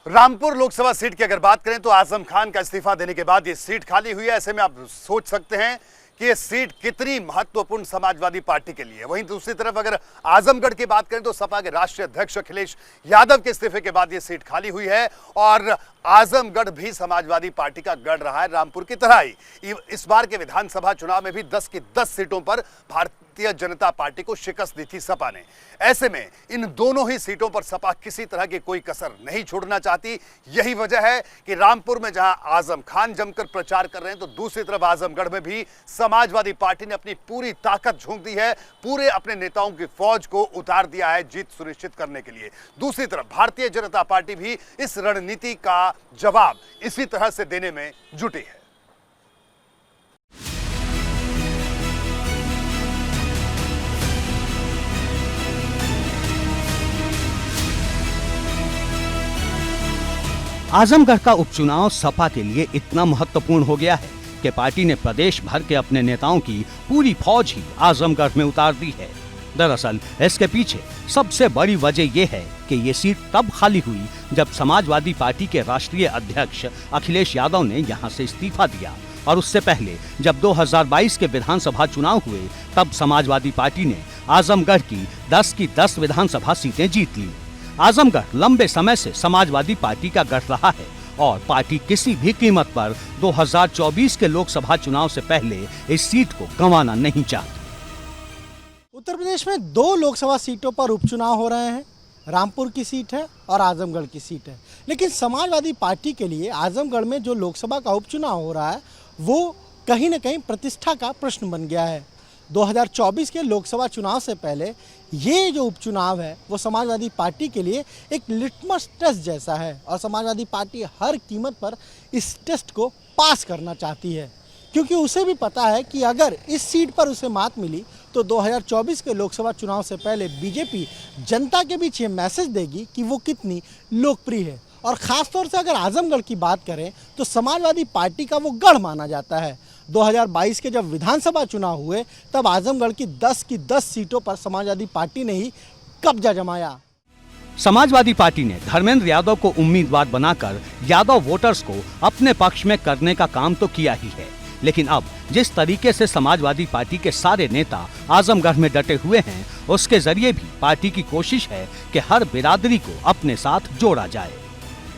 Rampur Lok Sabha seat की अगर बात करें तो आजम खान का इस्तीफा देने के बाद ये सीट खाली हुई है। ऐसे में आप सोच सकते हैं कि ये सीट कितनी महत्वपूर्ण समाजवादी पार्टी के लिए है। वहीं दूसरी तरफ अगर आजमगढ़ की बात करें तो सपा के राष्ट्रीय अध्यक्ष अखिलेश यादव के इस्तीफे के बाद ये सीट खाली हुई है और आजमगढ़ भी समाजवादी पार्टी का गढ़ रहा है रामपुर की तरह ही। इस बार के विधानसभा चुनाव में भी 10 की 10 सीटों पर भारतीय जनता पार्टी को शिकस्त दी थी सपा ने। ऐसे में इन दोनों ही सीटों पर सपा किसी तरह की कोई कसर नहीं छोड़ना चाहती। यही वजह है कि रामपुर में जहां आजम खान जमकर प्रचार कर रहे हैं तो दूसरी तरफ आजमगढ़ में भी समाजवादी पार्टी ने अपनी पूरी ताकत झोंक दी है। पूरे अपने नेताओं की फौज को उतार दिया है जीत सुनिश्चित करने के लिए। दूसरी तरफ भारतीय जनता पार्टी भी इस रणनीति का जवाब इसी तरह से देने में जुटी है। आजमगढ़ का उपचुनाव सपा के लिए इतना महत्वपूर्ण हो गया है कि पार्टी ने प्रदेश भर के अपने नेताओं की पूरी फौज ही आजमगढ़ में उतार दी है। दरअसल इसके पीछे सबसे बड़ी वजह यह है कि ये सीट तब खाली हुई जब समाजवादी पार्टी के राष्ट्रीय अध्यक्ष अखिलेश यादव ने यहां से इस्तीफा दिया और उससे पहले जब 2022 के विधानसभा चुनाव हुए तब समाजवादी पार्टी ने आजमगढ़ की 10 विधानसभा सीटें जीत ली। आजमगढ़ लंबे समय से समाजवादी पार्टी का गढ़ रहा है और पार्टी किसी भी कीमत पर 2024 के लोकसभा चुनाव से पहले इस सीट को गंवाना नहीं चाहती। उत्तर प्रदेश में 2 लोकसभा सीटों पर उपचुनाव हो रहे हैं। रामपुर की सीट है और आजमगढ़ की सीट है। लेकिन समाजवादी पार्टी के लिए आजमगढ़ में जो लोकसभा का उपचुनाव हो रहा है वो कहीं न कहीं प्रतिष्ठा का प्रश्न बन गया है। 2024 के लोकसभा चुनाव से पहले ये जो उपचुनाव है वो समाजवादी पार्टी के लिए एक लिटमस टेस्ट जैसा है और समाजवादी पार्टी हर कीमत पर इस टेस्ट को पास करना चाहती है, क्योंकि उसे भी पता है कि अगर इस सीट पर उसे मात मिली तो 2024 के लोकसभा चुनाव से पहले बीजेपी जनता के बीच ये मैसेज देगी कि वो कितनी लोकप्रिय है। और ख़ासतौर से अगर आजमगढ़ की बात करें तो समाजवादी पार्टी का वो गढ़ माना जाता है। 2022 के जब विधानसभा चुनाव हुए तब आजमगढ़ की 10 सीटों पर समाजवादी पार्टी ने ही कब्जा जमाया। समाजवादी पार्टी ने धर्मेंद्र यादव को उम्मीदवार बनाकर यादव वोटर्स को अपने पक्ष में करने का काम तो किया ही है, लेकिन अब जिस तरीके से समाजवादी पार्टी के सारे नेता आजमगढ़ में डटे हुए हैं उसके जरिए भी पार्टी की कोशिश है कि हर बिरादरी को अपने साथ जोड़ा जाए।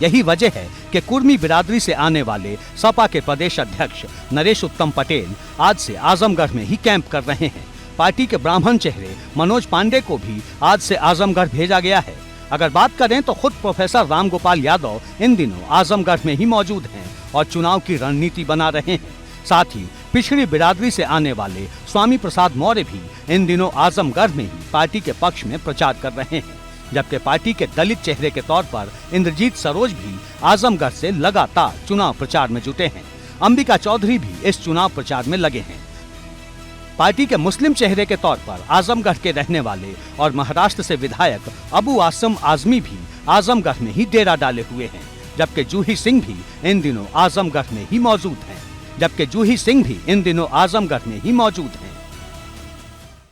यही वजह है कि कुर्मी बिरादरी से आने वाले सपा के प्रदेश अध्यक्ष नरेश उत्तम पटेल आज से आजमगढ़ में ही कैंप कर रहे हैं। पार्टी के ब्राह्मण चेहरे मनोज पांडे को भी आज से आजमगढ़ भेजा गया है। अगर बात करें तो खुद प्रोफेसर रामगोपाल यादव इन दिनों आजमगढ़ में ही मौजूद हैं और चुनाव की रणनीति बना रहे हैं। साथ ही पिछड़ी बिरादरी से आने वाले स्वामी प्रसाद मौर्य भी इन दिनों आजमगढ़ में ही पार्टी के पक्ष में प्रचार कर रहे हैं, जबकि पार्टी के दलित चेहरे के तौर पर इंद्रजीत सरोज भी आजमगढ़ से लगातार चुनाव प्रचार में जुटे हैं। अंबिका चौधरी भी इस चुनाव प्रचार में लगे हैं। पार्टी के मुस्लिम चेहरे के तौर पर आजमगढ़ के रहने वाले और महाराष्ट्र से विधायक अबू आसम आजमी भी आजमगढ़ में ही डेरा डाले हुए हैं, जबकि जूही सिंह भी इन दिनों आजमगढ़ में ही मौजूद हैं।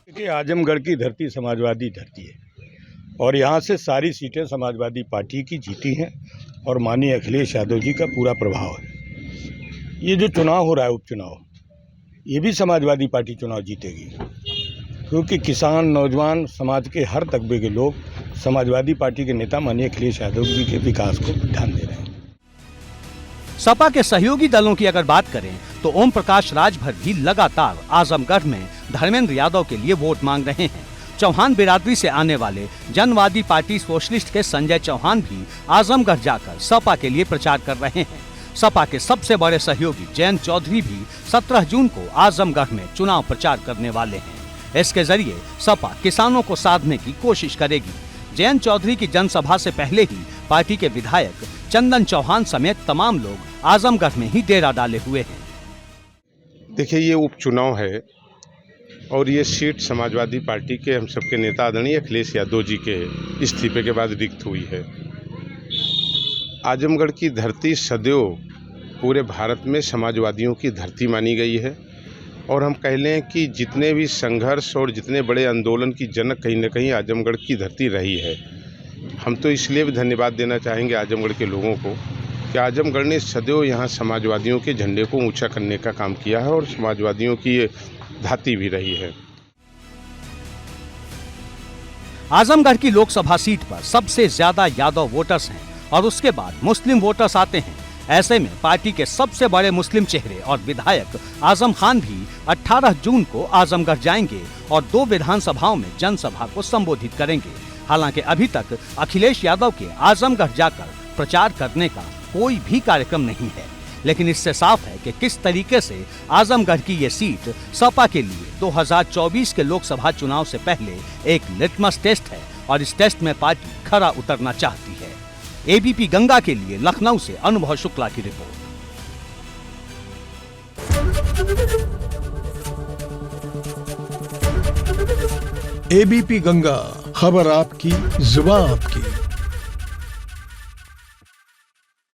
देखिए, आजमगढ़ की धरती समाजवादी धरती है और यहाँ से सारी सीटें समाजवादी पार्टी की जीती हैं और माननीय अखिलेश यादव जी का पूरा प्रभाव है। ये जो चुनाव हो रहा है उपचुनाव, ये भी समाजवादी पार्टी चुनाव जीतेगी, क्योंकि किसान, नौजवान, समाज के हर तबके के लोग समाजवादी पार्टी के नेता माननीय अखिलेश यादव जी के विकास को ध्यान दे रहे हैं। सपा के सहयोगी दलों की अगर बात करें तो ओम प्रकाश राजभर भी लगातार आजमगढ़ में धर्मेंद्र यादव के लिए वोट मांग रहे हैं। चौहान बिरादरी से आने वाले जनवादी पार्टी सोशलिस्ट के संजय चौहान भी आजमगढ़ जाकर सपा के लिए प्रचार कर रहे हैं। सपा के सबसे बड़े सहयोगी जयंत चौधरी भी 17 जून को आजमगढ़ में चुनाव प्रचार करने वाले हैं। इसके जरिए सपा किसानों को साधने की कोशिश करेगी। जयंत चौधरी की जनसभा से पहले ही पार्टी के विधायक चंदन चौहान समेत तमाम लोग आजमगढ़ में ही डेरा डाले हुए हैं। देखिए, ये उपचुनाव है और ये सीट समाजवादी पार्टी के हम सबके नेता आदरणीय अखिलेश यादव जी के इस्तीफे के बाद रिक्त हुई है। आजमगढ़ की धरती सदैव पूरे भारत में समाजवादियों की धरती मानी गई है और हम कह लें कि जितने भी संघर्ष और जितने बड़े आंदोलन की जनक कहीं न कहीं आजमगढ़ की धरती रही है। हम तो इसलिए भी धन्यवाद देना चाहेंगे आजमगढ़ के लोगों को कि आजमगढ़ ने सदैव यहाँ समाजवादियों के झंडे को ऊंचा करने का काम किया है और समाजवादियों की ये धाती भी रही है। आजमगढ़ की लोकसभा सीट पर सबसे ज्यादा यादव वोटर्स हैं और उसके बाद मुस्लिम वोटर्स आते हैं। ऐसे में पार्टी के सबसे बड़े मुस्लिम चेहरे और विधायक आजम खान भी 18 जून को आजमगढ़ जाएंगे और 2 विधानसभाओं में जनसभा को संबोधित करेंगे। हालांकि अभी तक अखिलेश यादव के आजमगढ़ जाकर प्रचार करने का कोई भी कार्यक्रम नहीं है, लेकिन इससे साफ है कि किस तरीके से आजमगढ़ की ये सीट सपा के लिए 2024 के लोकसभा चुनाव से पहले एक लिटमस टेस्ट है और इस टेस्ट में पार्टी खरा उतरना चाहती है। एबीपी गंगा के लिए लखनऊ से अनुभव शुक्ला की रिपोर्ट। एबीपी गंगा, खबर आपकी, जुबान आपकी।